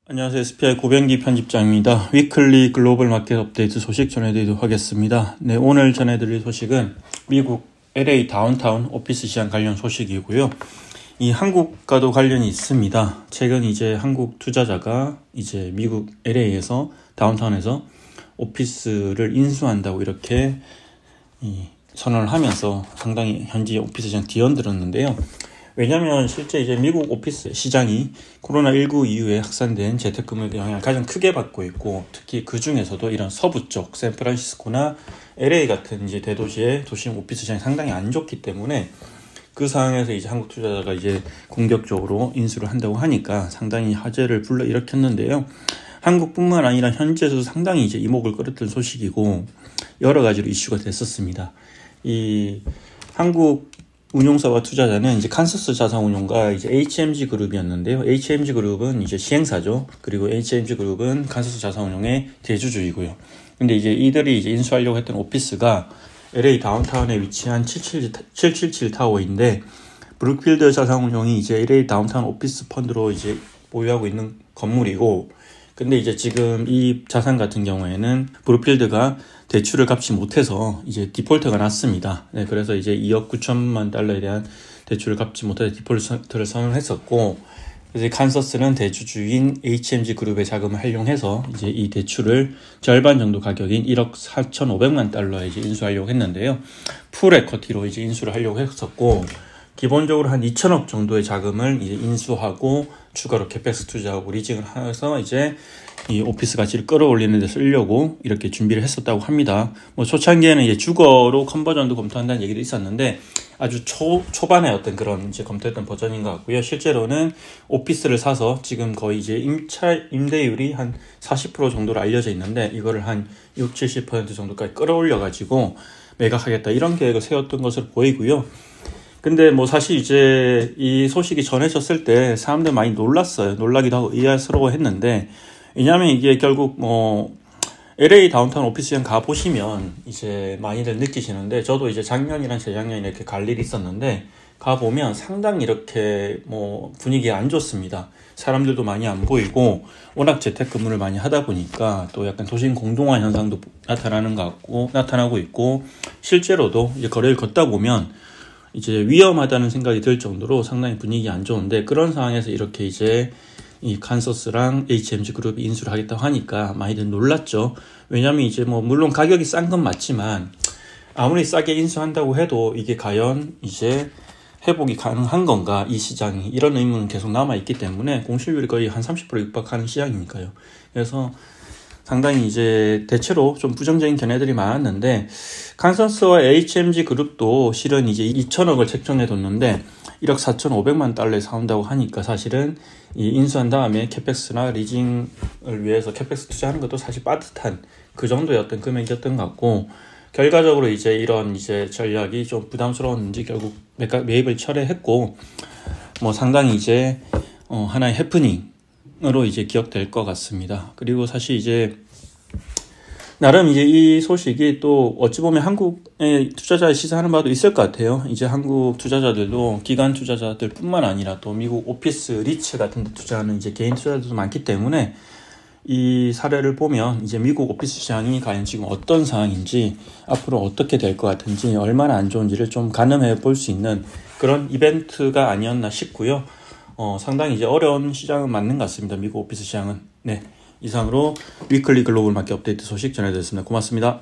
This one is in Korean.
안녕하세요. SPI 고병기 편집장입니다. 위클리 글로벌 마켓 업데이트 소식 전해드리도록 하겠습니다. 네, 오늘 전해드릴 소식은 미국 LA 다운타운 오피스 시장 관련 소식이고요. 이 한국과도 관련이 있습니다. 최근 이제 한국 투자자가 이제 미국 LA에서 다운타운에서 오피스를 인수한다고 이렇게 선언을 하면서 상당히 현지 오피스 시장 뒤흔들었는데요. 왜냐하면 실제 이제 미국 오피스 시장이 코로나19 이후에 확산된 재택근무에 영향을 가장 크게 받고 있고, 특히 그 중에서도 이런 서부 쪽 샌프란시스코나 LA 같은 이제 대도시의 도심 오피스 시장이 상당히 안 좋기 때문에 그 상황에서 이제 한국 투자자가 이제 공격적으로 인수를 한다고 하니까 상당히 화제를 불러일으켰는데요. 한국뿐만 아니라 현지에서도 상당히 이제 이목을 끌었던 소식이고 여러 가지로 이슈가 됐었습니다. 이 한국 운용사와 투자자는 이제 칸서스 자산운용과 이제 HMG 그룹이었는데요. HMG 그룹은 이제 시행사죠. 그리고 HMG 그룹은 칸서스 자산운용의 대주주이고요. 근데 이제 이들이 이제 인수하려고 했던 오피스가 LA 다운타운에 위치한 777 타워인데, 브룩필드 자산운용이 이제 LA 다운타운 오피스 펀드로 이제 보유하고 있는 건물이고, 근데 이제 지금 이 자산 같은 경우에는 브룩필드가 대출을 갚지 못해서 이제 디폴트가 났습니다. 네, 그래서 이제 2억 9천만 달러에 대한 대출을 갚지 못해서 디폴트를 선언했었고, 그래서 칸서스는 대주주인 HMG 그룹의 자금을 활용해서 이제 이 대출을 절반 정도 가격인 1억 4,500만 달러에 이제 인수하려고 했는데요. 풀 에쿼티로 이제 인수를 하려고 했었고, 기본적으로 한 2천억 정도의 자금을 이제 인수하고 추가로 캐펙스 투자하고 리징을 해서 이제 이 오피스 가치를 끌어올리는 데 쓰려고 이렇게 준비를 했었다고 합니다. 뭐 초창기에는 이제 주거로 컨버전도 검토한다는 얘기도 있었는데 아주 초반에 어떤 그런 이제 검토했던 버전인 것 같고요. 실제로는 오피스를 사서 지금 거의 이제 임대율이 한 40% 정도로 알려져 있는데 이거를 한 60-70% 정도까지 끌어올려 가지고 매각하겠다 이런 계획을 세웠던 것으로 보이고요. 근데 뭐 사실 이제 이 소식이 전해졌을 때 사람들 많이 놀랐어요. 놀라기도 하고 의아스러워 했는데, 왜냐하면 이게 결국 뭐 LA 다운타운 오피스 시장 가보시면 이제 많이들 느끼시는데, 저도 이제 작년이랑 재작년 이렇게 갈 일이 있었는데 가보면 상당히 이렇게 뭐 분위기가 안 좋습니다. 사람들도 많이 안 보이고 워낙 재택근무를 많이 하다 보니까 또 약간 도심 공동화 현상도 나타나고 있고, 실제로도 이제 거리를 걷다 보면 이제 위험하다는 생각이 들 정도로 상당히 분위기 안 좋은데, 그런 상황에서 이렇게 이제 이 칸서스랑 HMG 그룹이 인수를 하겠다고 하니까 많이들 놀랐죠. 왜냐면 이제 뭐 물론 가격이 싼 건 맞지만 아무리 싸게 인수한다고 해도 이게 과연 이제 회복이 가능한 건가, 이 시장이, 이런 의문은 계속 남아있기 때문에 공실률이 거의 한 30% 육박하는 시장이니까요. 그래서 상당히 이제 대체로 좀 부정적인 견해들이 많았는데, 칸서스와 HMG 그룹도 실은 이제 2천억을 책정해뒀는데 1억 4,500만 달러에 사온다고 하니까 사실은 이 인수한 다음에 캐펙스나 리징을 위해서 캐펙스 투자하는 것도 사실 빠듯한 그 정도의 어떤 금액이었던 것 같고, 결과적으로 이제 이런 이제 전략이 좀 부담스러웠는지 결국 매입을 철회했고, 뭐 상당히 이제 하나의 해프닝으로 이제 기억될 것 같습니다. 그리고 사실 이제 나름 이제 이 소식이 또 어찌 보면 한국의 투자자의 시사하는 바도 있을 것 같아요. 이제 한국 투자자들도 기관 투자자들 뿐만 아니라 또 미국 오피스 리츠 같은 데 투자하는 이제 개인 투자자들도 많기 때문에 이 사례를 보면 이제 미국 오피스 시장이 과연 지금 어떤 상황인지, 앞으로 어떻게 될 것 같은지, 얼마나 안 좋은지를 좀 가늠해 볼 수 있는 그런 이벤트가 아니었나 싶고요. 상당히 이제 어려운 시장은 맞는 것 같습니다. 미국 오피스 시장은. 네. 이상으로 위클리 글로벌 마켓 업데이트 소식 전해드렸습니다. 고맙습니다.